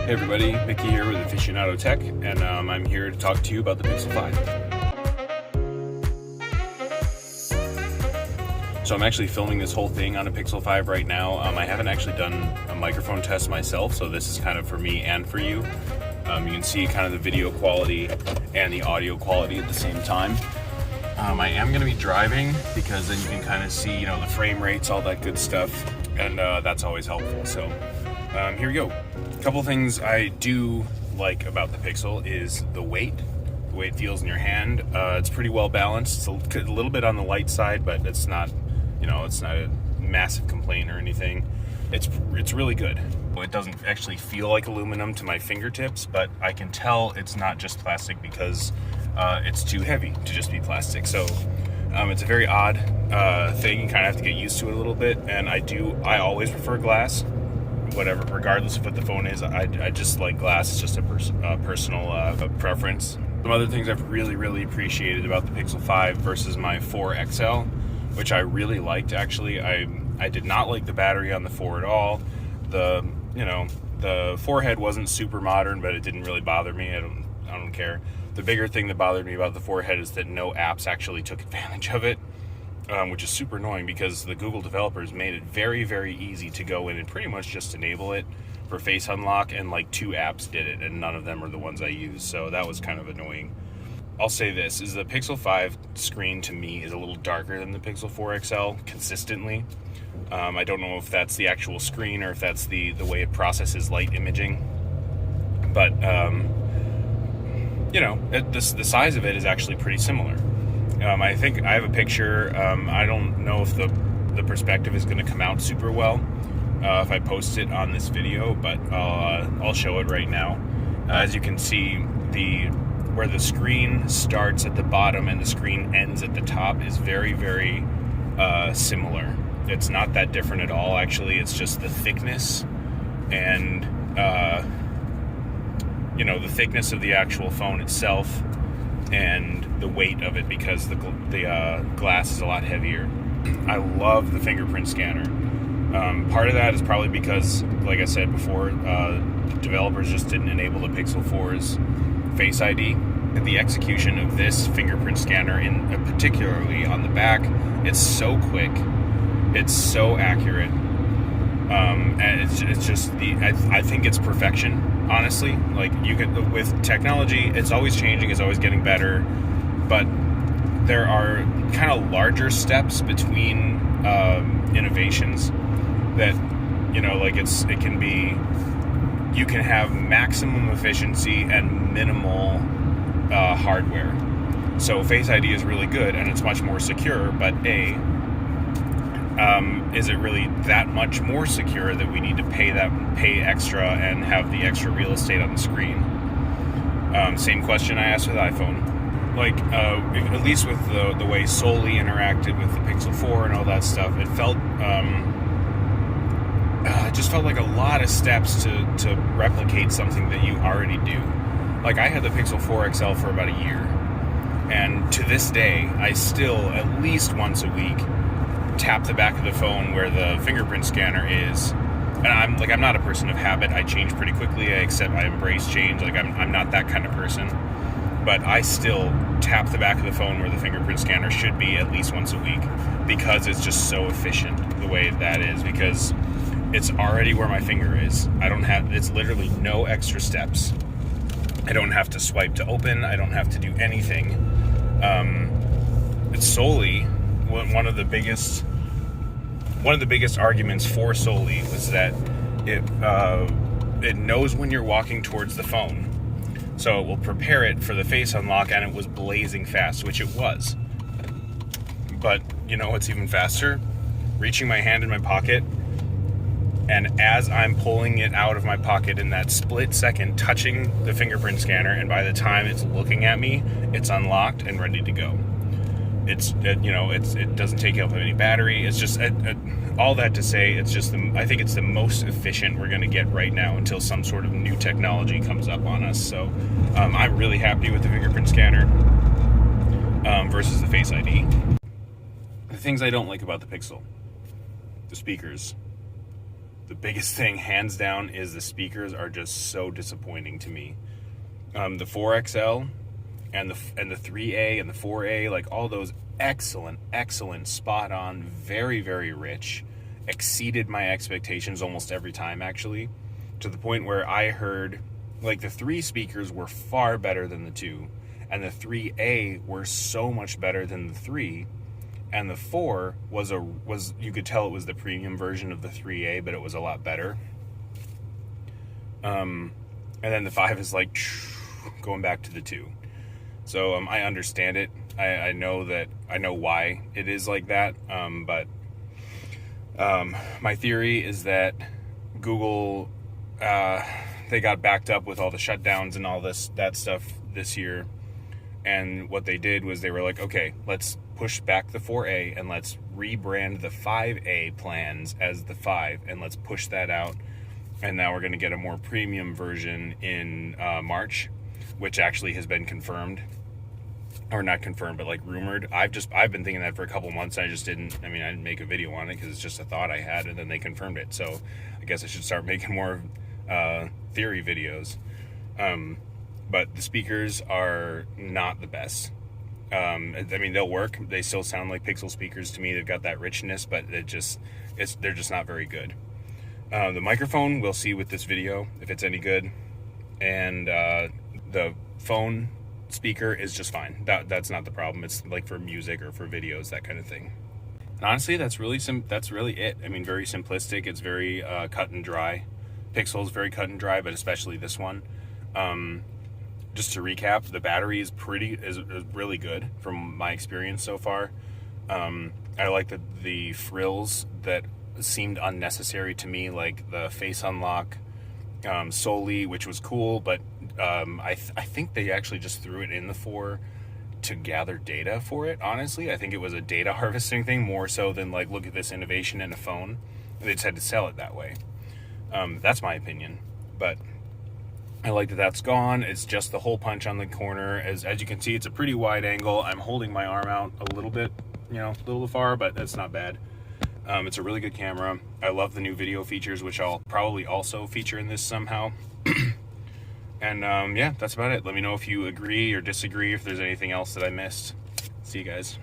Hey everybody, Mickey here with Aficionado Tech, and I'm here to talk to you about the Pixel 5. So I'm actually filming this whole thing on a Pixel 5 right now. I haven't actually done a microphone test myself, so this is kind of for me and for you. You can see kind of the video quality and the audio quality at the same time. I am going to be driving because then you can kind of see, the frame rates, all that good stuff, and that's always helpful. So here we go. A couple things I do like about the Pixel is the way it feels in your hand. It's pretty well balanced. It's a little bit on the light side, but it's not, it's not a massive complaint or anything. It's really good. It doesn't actually feel like aluminum to my fingertips, but I can tell it's not just plastic because it's too heavy to just be plastic. So it's a very odd thing. You kind of have to get used to it a little bit, and I always prefer glass. Whatever, regardless of what the phone is, I just like glass. It's just a personal preference. Some other things I've really appreciated about the Pixel 5 versus my 4 XL, which I really liked actually. I did not like the battery on the 4 at all. The 4 head wasn't super modern, but it didn't really bother me. I don't care. The bigger thing that bothered me about the 4 head is that no apps actually took advantage of it. Which is super annoying because the Google developers made it very easy to go in and pretty much just enable it for Face Unlock, and like 2 apps did it, and none of them are the ones I use, so that was kind of annoying. I'll say this, is the Pixel 5 screen to me is a little darker than the Pixel 4 XL consistently. I don't know if that's the actual screen or if that's the way it processes light imaging, but the size of it is actually pretty similar. I think I have a picture. I don't know if the perspective is going to come out super well if I post it on this video, but I'll show it right now. As you can see, where the screen starts at the bottom and the screen ends at the top is very similar. It's not that different at all, actually. It's just the thickness and the thickness of the actual phone itself and the weight of it, because the glass is a lot heavier. I love the fingerprint scanner. Part of that is probably because, like I said before, developers just didn't enable the Pixel 4's Face ID. The execution of this fingerprint scanner, particularly on the back, it's so quick, it's so accurate, and it's just I think it's perfection. Honestly, like with technology, it's always changing, it's always getting better, but there are kind of larger steps between innovations that, it can be, you can have maximum efficiency and minimal hardware. So Face ID is really good and it's much more secure, but is it really that much more secure that we need to pay extra and have the extra real estate on the screen? Same question I asked with iPhone. At least with the way Soli interacted with the Pixel 4 and all that stuff, it just felt like a lot of steps to replicate something that you already do. Like, I had the Pixel 4 XL for about a year, and to this day, I still, at least once a week, tap the back of the phone where the fingerprint scanner is. And I'm not a person of habit. I change pretty quickly. I embrace change. I'm not that kind of person. But I still tap the back of the phone where the fingerprint scanner should be at least once a week, because it's just so efficient the way that is, because it's already where my finger is. It's literally no extra steps. I don't have to swipe to open. I don't have to do anything. It's Soli. One of the biggest arguments for Soli was that it knows when you're walking towards the phone, so it will prepare it for the Face Unlock, and it was blazing fast, which it was. But what's even faster? Reaching my hand in my pocket, and as I'm pulling it out of my pocket in that split second, touching the fingerprint scanner, and by the time it's looking at me, it's unlocked and ready to go. It doesn't take up any battery. It's just all that to say, I think it's the most efficient we're going to get right now until some sort of new technology comes up on us. So I'm really happy with the fingerprint scanner versus the Face ID. The things I don't like about the Pixel: the speakers. the biggest thing, hands down, is the speakers are just so disappointing to me. The 4XL and the 3A and the 4A, like all those excellent, spot on, very, very rich, exceeded my expectations almost every time, actually, to the point where I heard, like, the 3 speakers were far better than the 2, and the 3A were so much better than the 3, and the 4 was you could tell it was the premium version of the 3A, but it was a lot better. And then the 5 is like going back to the 2. So I understand it. I know why it is like that. But my theory is that Google, they got backed up with all the shutdowns and all that stuff this year. And what they did was they were like, okay, let's push back the 4A and let's rebrand the 5A plans as the 5, and let's push that out. And now we're going to get a more premium version in March, which actually has been confirmed. Or not confirmed, but like rumored. I've been thinking that for a couple months. I didn't make a video on it because it's just a thought I had, and then they confirmed it. So I guess I should start making more theory videos. But the speakers are not the best. They'll work. They still sound like Pixel speakers to me. They've got that richness, but they're just not very good. The microphone, we'll see with this video if it's any good. And the phone speaker is just fine. That's not the problem. It's like for music or for videos, that kind of thing. And honestly, that's really it. Very simplistic. It's very cut and dry. Pixel's very cut and dry, but especially this one. Just to recap, the battery is really good from my experience so far. I like the frills that seemed unnecessary to me, like the face unlock solely, which was cool, but I think they actually just threw it in the 4 to gather data for it. Honestly, I think it was a data harvesting thing more so than like, look at this innovation in a phone. They just had to sell it that way. That's my opinion, but I like that that's gone. It's just the hole punch on the corner. As you can see, it's a pretty wide angle. I'm holding my arm out a little bit, a little far, but that's not bad. It's a really good camera. I love the new video features, which I'll probably also feature in this somehow. And yeah, that's about it. Let me know if you agree or disagree, if there's anything else that I missed. See you guys.